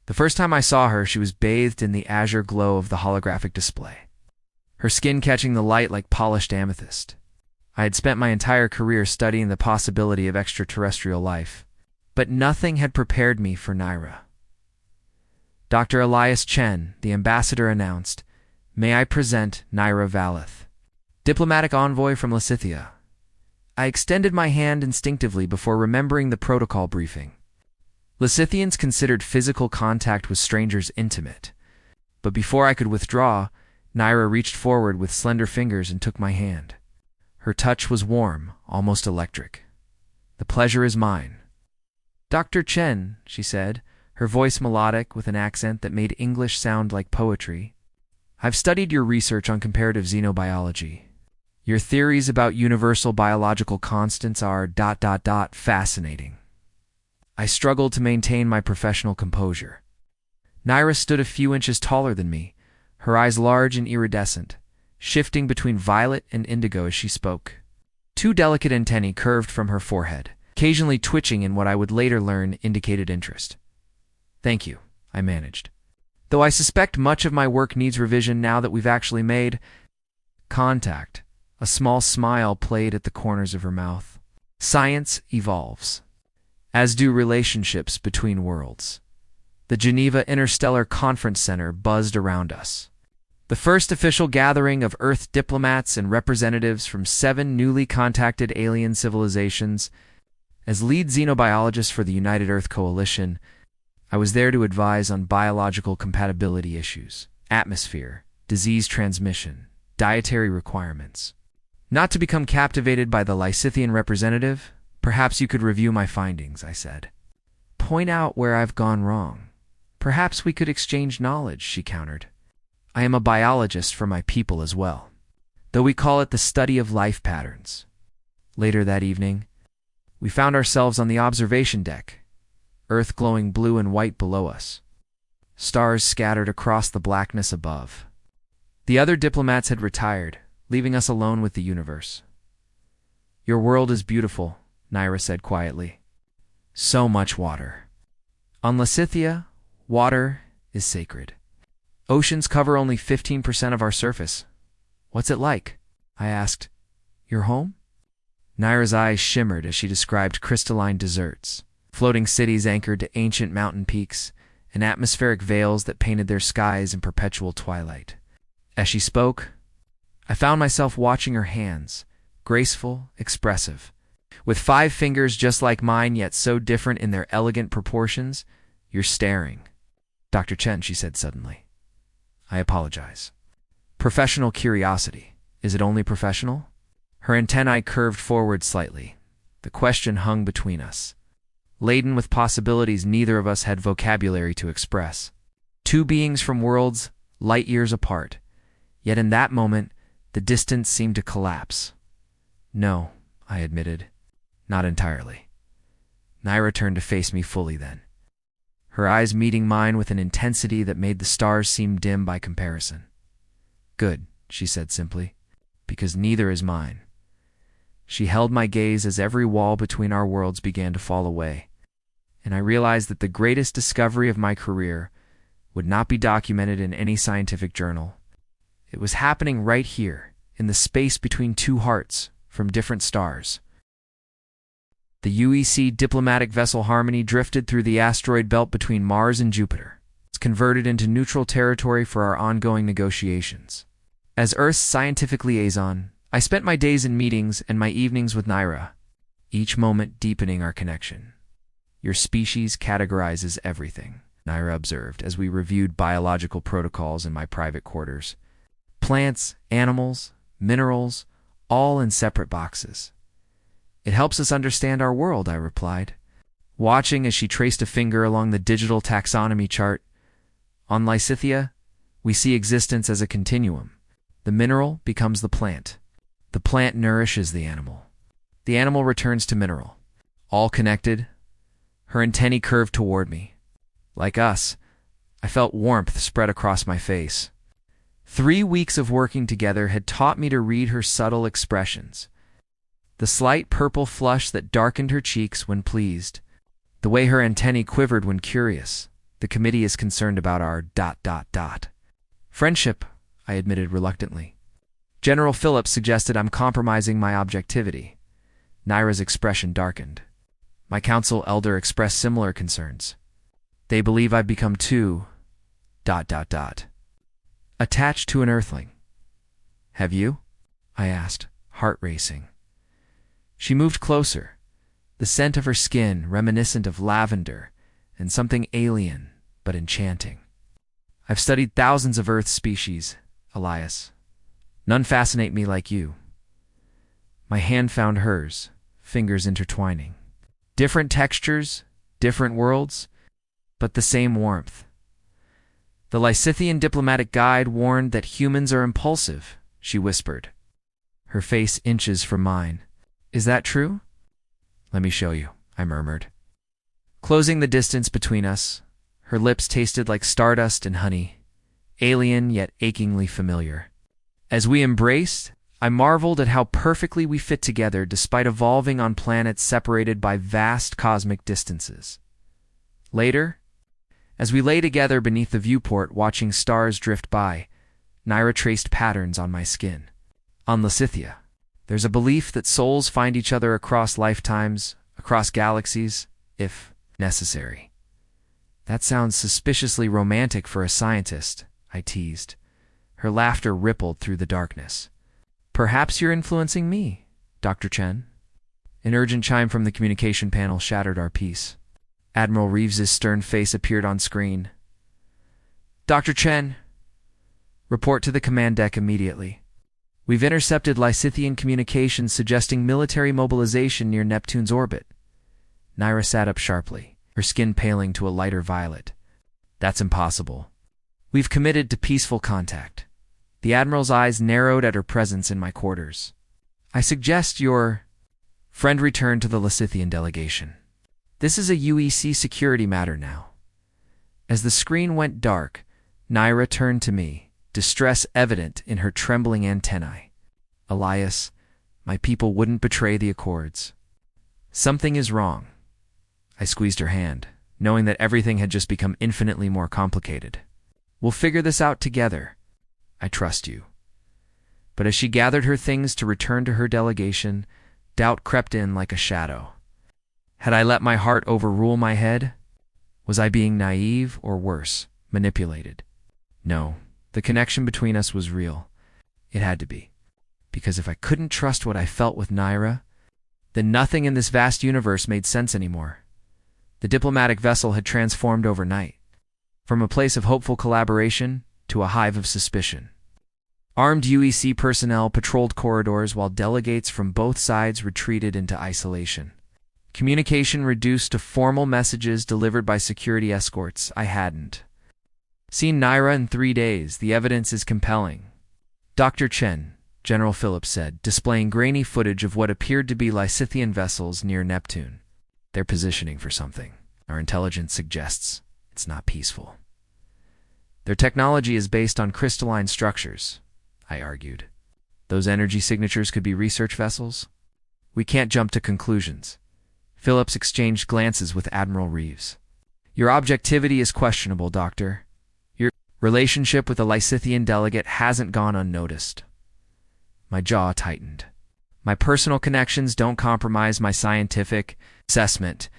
The first time I saw her, she was bathed in the azure glow of the holographic display, her skin catching the light like polished amethyst. I had spent my entire career studying the possibility of extraterrestrial life, but nothing had prepared me for Naira. Dr. Elias Chen, the ambassador, announced, "May I present Naira Valeth, diplomatic envoy from Lysithia." I extended my hand instinctively before remembering the protocol briefing. Lysithians considered physical contact with strangers intimate, but before I could withdraw, Naira reached forward with slender fingers and took my hand. Her touch was warm, almost electric. "The pleasure is mine." "Dr. Chen," she said, her voice melodic with an accent that made English sound like poetry, "I've studied your research on comparative xenobiology. Your theories about universal biological constants are ... fascinating." I struggled to maintain my professional composure. Naira stood a few inches taller than me, her eyes large and iridescent, shifting between violet and indigo as she spoke. Two delicate antennae curved from her forehead, occasionally twitching in what I would later learn indicated interest. "Thank you," I managed. "Though I suspect much of my work needs revision now that we've actually made contact." A small smile played at the corners of her mouth. "Science evolves, as do relationships between worlds." The Geneva Interstellar Conference Center buzzed around us. The first official gathering of Earth diplomats and representatives from 7 newly contacted alien civilizations. As lead xenobiologist for the United Earth Coalition, I was there to advise on biological compatibility issues, atmosphere, disease transmission, dietary requirements. "Not to become captivated by the Lysithian representative, perhaps you could review my findings," I said. "Point out where I've gone wrong. Perhaps we could exchange knowledge," she countered. "I am a biologist for my people as well, though we call it the study of life patterns." Later that evening, we found ourselves on the observation deck, Earth glowing blue and white below us, stars scattered across the blackness above. The other diplomats had retired, leaving us alone with the universe. "Your world is beautiful," Naira said quietly. "So much water. On Lysithia, water is sacred. Oceans cover only 15% of our surface. What's it like?" I asked. "Your home?" Naira's eyes shimmered as she described crystalline deserts, floating cities anchored to ancient mountain peaks, and atmospheric veils that painted their skies in perpetual twilight. As she spoke, I found myself watching her hands, graceful, expressive, with 5 fingers just like mine yet so different in their elegant proportions. "You're staring." "Dr. Chen," she said suddenly. "I apologize. Professional curiosity. Is it only professional?" Her antennae curved forward slightly. The question hung between us, laden with possibilities neither of us had vocabulary to express. 2 beings from worlds light years apart, yet in that moment the distance seemed to collapse. "No," I admitted. "Not entirely." Naira turned to face me fully then, her eyes meeting mine with an intensity that made the stars seem dim by comparison. "Good," she said simply, "because neither is mine." She held my gaze as every wall between our worlds began to fall away, and I realized that the greatest discovery of my career would not be documented in any scientific journal. It was happening right here, in the space between 2 hearts from different stars. The UEC diplomatic vessel Harmony drifted through the asteroid belt between Mars and Jupiter. It's converted into neutral territory for our ongoing negotiations. As Earth's scientific liaison, I spent my days in meetings and my evenings with Naira, each moment deepening our connection. "Your species categorizes everything," Naira observed as we reviewed biological protocols in my private quarters. "Plants, animals, minerals, all in separate boxes. It helps us understand our world," I replied, watching as she traced a finger along the digital taxonomy chart. "On Lysithia, we see existence as a continuum. The mineral becomes the plant. The plant nourishes the animal. The animal returns to mineral. All connected." Her antennae curved toward me. Like us, I felt warmth spread across my face. 3 weeks of working together had taught me to read her subtle expressions. The slight purple flush that darkened her cheeks when pleased, the way her antennae quivered when curious, The committee is concerned about our ... Friendship, I admitted reluctantly. General Phillips suggested I'm compromising my objectivity. Naira's expression darkened. My council elder expressed similar concerns. They believe I've become too ... attached to an earthling. Have you? I asked, heart racing. She moved closer, the scent of her skin reminiscent of lavender and something alien but enchanting. I've studied thousands of Earth species, Elias. None fascinate me like you. My hand found hers, fingers intertwining. Different textures, different worlds, but the same warmth. The Lysithian diplomatic guide warned that humans are impulsive, she whispered, her face inches from mine. Is that true? Let me show you, I murmured. Closing the distance between us, her lips tasted like stardust and honey, alien yet achingly familiar. As we embraced, I marveled at how perfectly we fit together despite evolving on planets separated by vast cosmic distances. Later, as we lay together beneath the viewport watching stars drift by, Naira traced patterns on my skin. On Lysithia, there's a belief that souls find each other across lifetimes, across galaxies, if necessary. That sounds suspiciously romantic for a scientist, I teased. Her laughter rippled through the darkness. Perhaps you're influencing me, Dr. Chen. An urgent chime from the communication panel shattered our peace. Admiral Reeves's stern face appeared on screen. Dr. Chen, report to the command deck immediately. We've intercepted Lysithian communications suggesting military mobilization near Neptune's orbit. Naira sat up sharply, her skin paling to a lighter violet. That's impossible. We've committed to peaceful contact. The Admiral's eyes narrowed at her presence in my quarters. I suggest your friend return to the Lysithian delegation. This is a UEC security matter now. As the screen went dark, Naira turned to me, distress evident in her trembling antennae. Elias, my people wouldn't betray the Accords. Something is wrong. I squeezed her hand, knowing that everything had just become infinitely more complicated. We'll figure this out together. I trust you. But as she gathered her things to return to her delegation, doubt crept in like a shadow. Had I let my heart overrule my head? Was I being naive or worse, manipulated? No, the connection between us was real. It had to be. Because if I couldn't trust what I felt with Naira, then nothing in this vast universe made sense anymore. The diplomatic vessel had transformed overnight, from a place of hopeful collaboration to a hive of suspicion. Armed UEC personnel patrolled corridors while delegates from both sides retreated into isolation. Communication reduced to formal messages delivered by security escorts. I hadn't seen Naira in 3 days. The evidence is compelling. Dr. Chen, General Phillips said, displaying grainy footage of what appeared to be Lysithian vessels near Neptune. They're positioning for something. Our intelligence suggests it's not peaceful. Their technology is based on crystalline structures, I argued. Those energy signatures could be research vessels? We can't jump to conclusions. Phillips exchanged glances with Admiral Reeves. Your objectivity is questionable, Doctor. Your relationship with the Lysithian delegate hasn't gone unnoticed. My jaw tightened. My personal connections don't compromise my scientific assessment.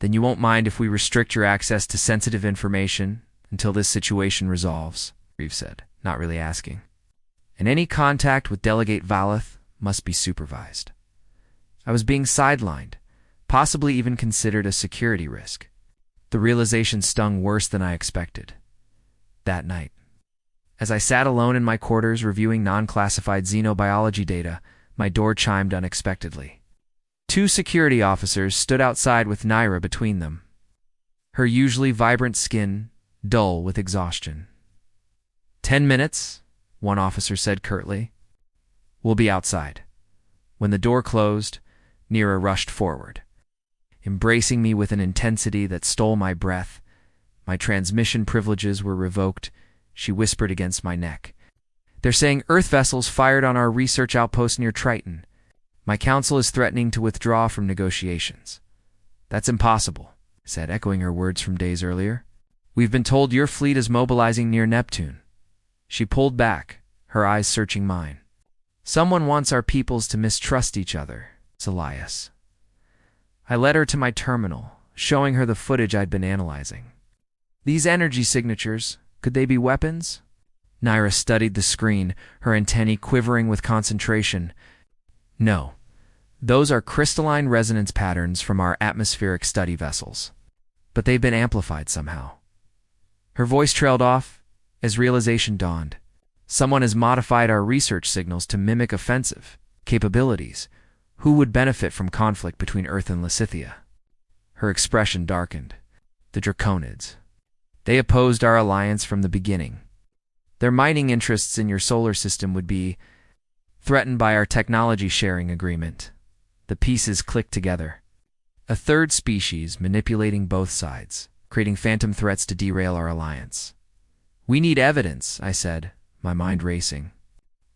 Then you won't mind if we restrict your access to sensitive information until this situation resolves, Reeves said, not really asking. And any contact with Delegate Valeth must be supervised. I was being sidelined, possibly even considered a security risk. The realization stung worse than I expected. That night, as I sat alone in my quarters reviewing non-classified xenobiology data, my door chimed unexpectedly. 2 security officers stood outside with Naira between them, her usually vibrant skin dull with exhaustion. 10 minutes, one officer said curtly. We'll be outside. When the door closed, Naira rushed forward, embracing me with an intensity that stole my breath. My transmission privileges were revoked. She whispered against my neck. They're saying Earth vessels fired on our research outpost near Triton. My council is threatening to withdraw from negotiations. That's impossible, I said, echoing her words from days earlier. We've been told your fleet is mobilizing near Neptune. She pulled back, her eyes searching mine. Someone wants our peoples to mistrust each other, Elias. I led her to my terminal, showing her the footage I'd been analyzing. These energy signatures, could they be weapons? Naira studied the screen, her antennae quivering with concentration. No. Those are crystalline resonance patterns from our atmospheric study vessels. But they've been amplified somehow. Her voice trailed off as realization dawned. Someone has modified our research signals to mimic offensive capabilities. Who would benefit from conflict between Earth and Lysithia? Her expression darkened. The Draconids. They opposed our alliance from the beginning. Their mining interests in your solar system would be threatened by our technology sharing agreement. The pieces clicked together. A third species manipulating both sides, creating phantom threats to derail our alliance. We need evidence, I said, my mind racing.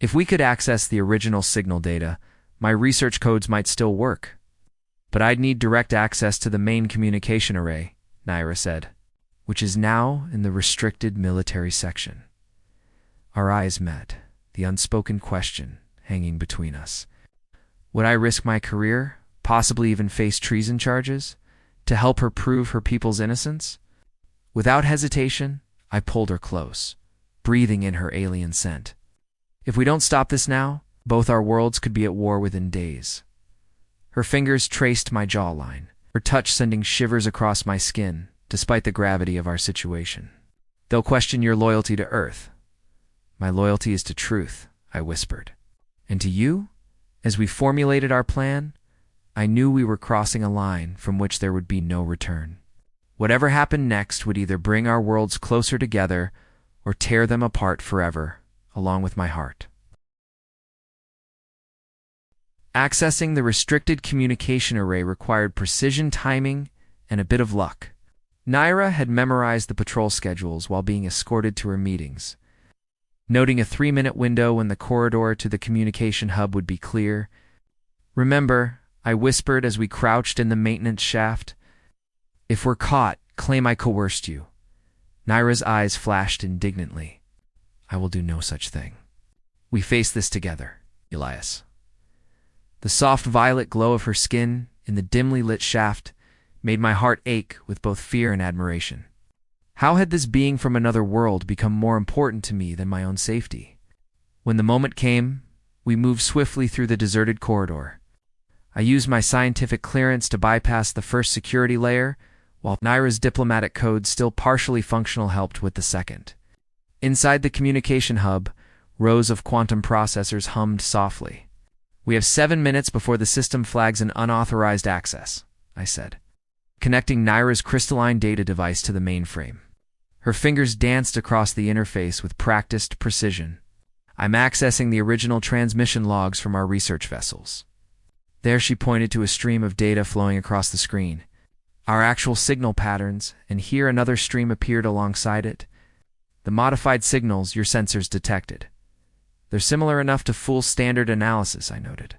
If we could access the original signal data, my research codes might still work. But I'd need direct access to the main communication array, Naira said, which is now in the restricted military section. Our eyes met, the unspoken question hanging between us. Would I risk my career, possibly even face treason charges, to help her prove her people's innocence? Without hesitation, I pulled her close, breathing in her alien scent. If we don't stop this now, both our worlds could be at war within days. Her fingers traced my jawline, her touch sending shivers across my skin, despite the gravity of our situation. They'll question your loyalty to Earth. My loyalty is to truth, I whispered. And to you? As we formulated our plan, I knew we were crossing a line from which there would be no return. Whatever happened next would either bring our worlds closer together or tear them apart forever, along with my heart. Accessing the restricted communication array required precision timing and a bit of luck. Naira had memorized the patrol schedules while being escorted to her meetings. Noting a 3-minute window when the corridor to the communication hub would be clear. Remember, I whispered as we crouched in the maintenance shaft. If we're caught, claim I coerced you. Naira's eyes flashed indignantly. I will do no such thing. We face this together, Elias. The soft violet glow of her skin in the dimly lit shaft made my heart ache with both fear and admiration. How had this being from another world become more important to me than my own safety? When the moment came, we moved swiftly through the deserted corridor. I used my scientific clearance to bypass the first security layer, while Naira's diplomatic code, still partially functional, helped with the second. Inside the communication hub, rows of quantum processors hummed softly. We have 7 minutes before the system flags an unauthorized access, I said, connecting Naira's crystalline data device to the mainframe. Her fingers danced across the interface with practiced precision. I'm accessing the original transmission logs from our research vessels. There she pointed to a stream of data flowing across the screen. Our actual signal patterns, and here another stream appeared alongside it. The modified signals your sensors detected. They're similar enough to full standard analysis, I noted,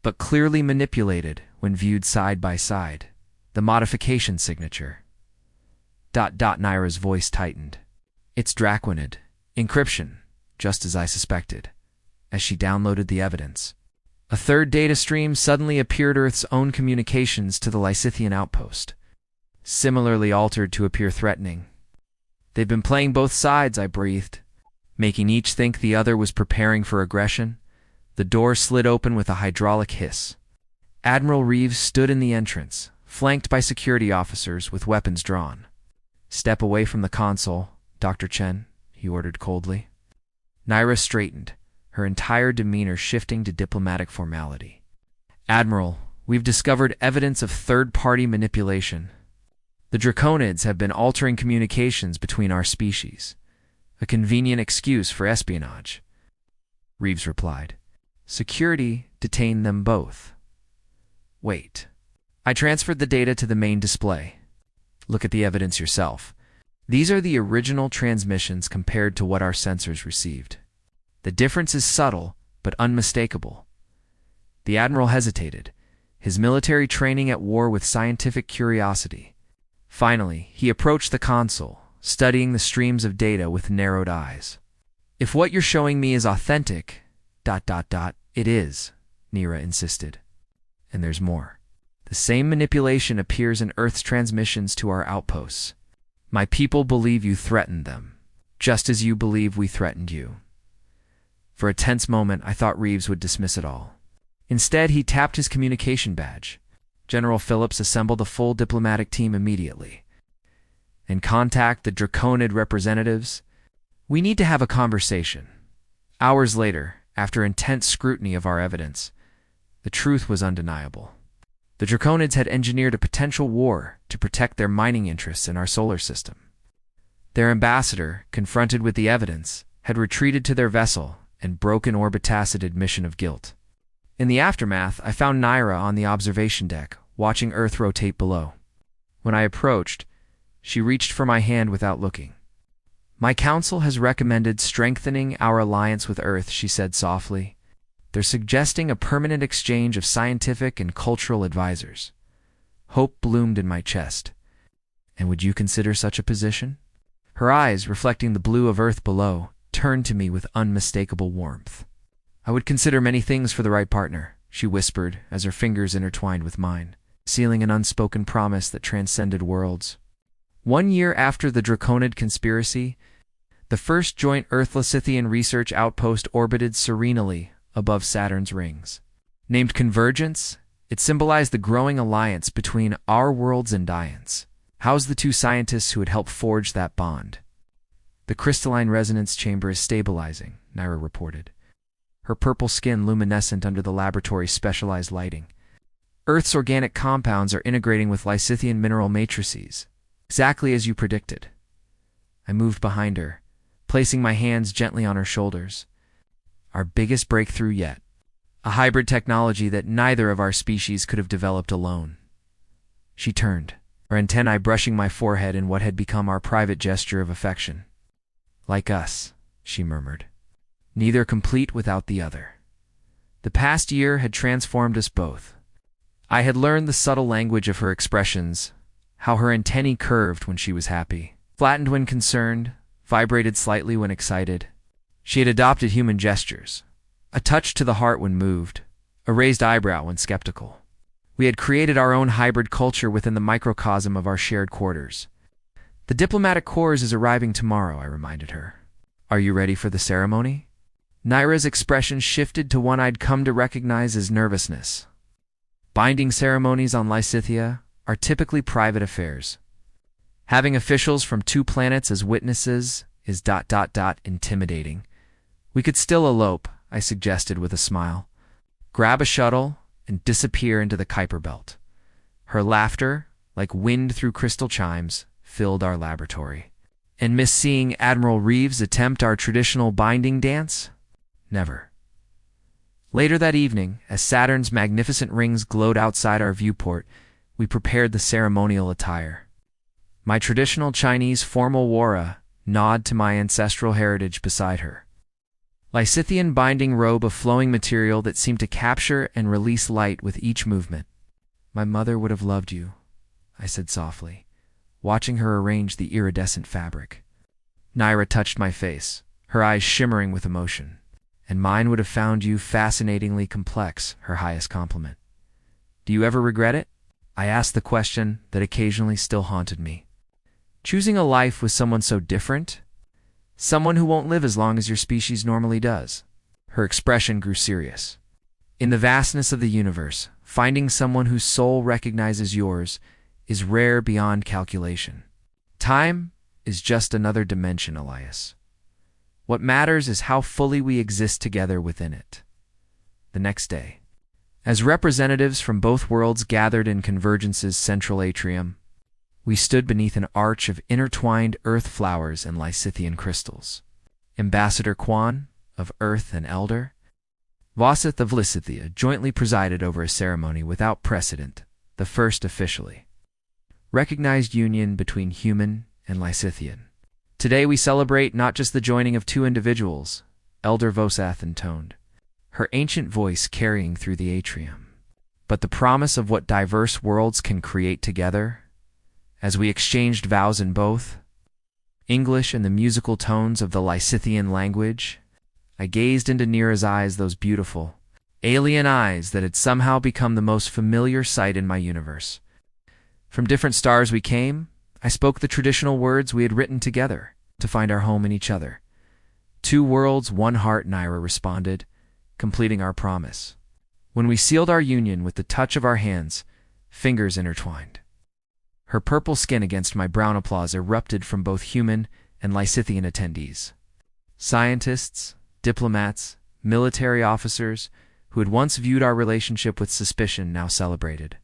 but clearly manipulated when viewed side by side. The modification signature. Naira's voice tightened. It's Draconid. Encryption, just as I suspected. As she downloaded the evidence, a third data stream suddenly appeared, Earth's own communications to the Lysithian outpost, similarly altered to appear threatening. They've been playing both sides, I breathed, making each think the other was preparing for aggression. The door slid open with a hydraulic hiss. Admiral Reeves stood in the entrance, flanked by security officers with weapons drawn. Step away from the console, Dr. Chen, he ordered coldly. Naira straightened, her entire demeanor shifting to diplomatic formality. Admiral, we've discovered evidence of third-party manipulation. The Draconids have been altering communications between our species. A convenient excuse for espionage. Reeves replied. Security detained them both. Wait. I transferred the data to the main display. Look at the evidence yourself. These are the original transmissions compared to what our sensors received. The difference is subtle, but unmistakable. The Admiral hesitated, his military training at war with scientific curiosity. Finally, he approached the console, studying the streams of data with narrowed eyes. If what you're showing me is authentic, it is, Nira insisted. And there's more. The same manipulation appears in Earth's transmissions to our outposts. My people believe you threatened them, just as you believe we threatened you. For a tense moment, I thought Reeves would dismiss it all. Instead, he tapped his communication badge. General Phillips assembled a full diplomatic team immediately. And contact the Draconid representatives. We need to have a conversation. Hours later, after intense scrutiny of our evidence, the truth was undeniable. The Draconids had engineered a potential war to protect their mining interests in our solar system. Their ambassador, confronted with the evidence, had retreated to their vessel and broken Orbitacid's admission of guilt. In the aftermath, I found Naira on the observation deck, watching Earth rotate below. When I approached, she reached for my hand without looking. My council has recommended strengthening our alliance with Earth, she said softly. They're suggesting a permanent exchange of scientific and cultural advisors. Hope bloomed in my chest. And would you consider such a position? Her eyes, reflecting the blue of Earth below, turned to me with unmistakable warmth. I would consider many things for the right partner, she whispered as her fingers intertwined with mine, sealing an unspoken promise that transcended worlds. 1 year after the Draconid conspiracy, the first joint Earth-Lasithian research outpost orbited serenely above Saturn's rings. Named Convergence, it symbolized the growing alliance between our worlds and Dian's. Housed the two scientists who had helped forge that bond. The crystalline resonance chamber is stabilizing, Naira reported. Her purple skin luminescent under the laboratory's specialized lighting. Earth's organic compounds are integrating with Lysithian mineral matrices, exactly as you predicted. I moved behind her, placing my hands gently on her shoulders. Our biggest breakthrough yet. A hybrid technology that neither of our species could have developed alone. She turned, her antennae brushing my forehead in what had become our private gesture of affection. Like us, she murmured. Neither complete without the other. The past year had transformed us both. I had learned the subtle language of her expressions, how her antennae curved when she was happy, flattened when concerned, vibrated slightly when excited. She had adopted human gestures, a touch to the heart when moved, a raised eyebrow when skeptical. We had created our own hybrid culture within the microcosm of our shared quarters. The diplomatic corps is arriving tomorrow, I reminded her. Are you ready for the ceremony? Naira's expression shifted to one I'd come to recognize as nervousness. Binding ceremonies on Lysithia are typically private affairs. Having officials from 2 planets as witnesses is intimidating. We could still elope, I suggested with a smile. Grab a shuttle and disappear into the Kuiper Belt. Her laughter, like wind through crystal chimes, filled our laboratory. And miss seeing Admiral Reeves attempt our traditional binding dance? Never. Later that evening, as Saturn's magnificent rings glowed outside our viewport, we prepared the ceremonial attire. My traditional Chinese formal wara nod to my ancestral heritage beside her. Lysithian binding robe of flowing material that seemed to capture and release light with each movement. My mother would have loved you, I said softly, watching her arrange the iridescent fabric. Naira touched my face, her eyes shimmering with emotion. And mine would have found you fascinatingly complex, her highest compliment. Do you ever regret it? I asked the question that occasionally still haunted me. Choosing a life with someone so different? Someone who won't live as long as your species normally does. Her expression grew serious. In the vastness of the universe, finding someone whose soul recognizes yours is rare beyond calculation. Time is just another dimension, Elias. What matters is how fully we exist together within it. The next day, as representatives from both worlds gathered in Convergence's central atrium, we stood beneath an arch of intertwined earth flowers and Lysithian crystals. Ambassador Quan, of Earth and Elder, Vossith of Lysithia jointly presided over a ceremony without precedent, the first officially. Recognized union between human and Lysithian. Today we celebrate not just the joining of 2 individuals, Elder Vosath intoned, her ancient voice carrying through the atrium, but the promise of what diverse worlds can create together. As we exchanged vows in both, English and the musical tones of the Lysithian language. I gazed into Nira's eyes, those beautiful, alien eyes that had somehow become the most familiar sight in my universe. From different stars we came, I spoke the traditional words we had written together to find our home in each other. Two worlds, one heart, Nira responded, completing our promise. When we sealed our union with the touch of our hands, fingers intertwined. Her purple skin against my brown applause erupted from both human and Lysithian attendees. Scientists, diplomats, military officers who had once viewed our relationship with suspicion now celebrated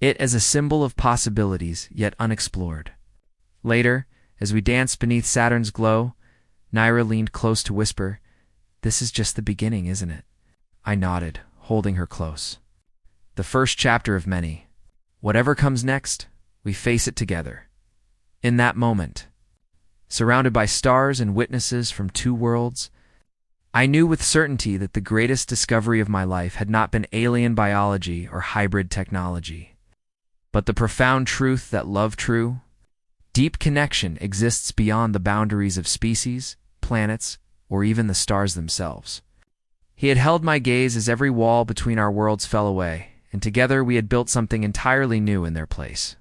it as a symbol of possibilities yet unexplored. Later, as we danced beneath Saturn's glow, Nira leaned close to whisper, "This is just the beginning, isn't it?" I nodded, holding her close. "The first chapter of many. Whatever comes next, we face it together." In that moment, surrounded by stars and witnesses from two worlds, I knew with certainty that the greatest discovery of my life had not been alien biology or hybrid technology, but the profound truth that love true, deep connection exists beyond the boundaries of species, planets, or even the stars themselves. He had held my gaze as every wall between our worlds fell away, and together we had built something entirely new in their place.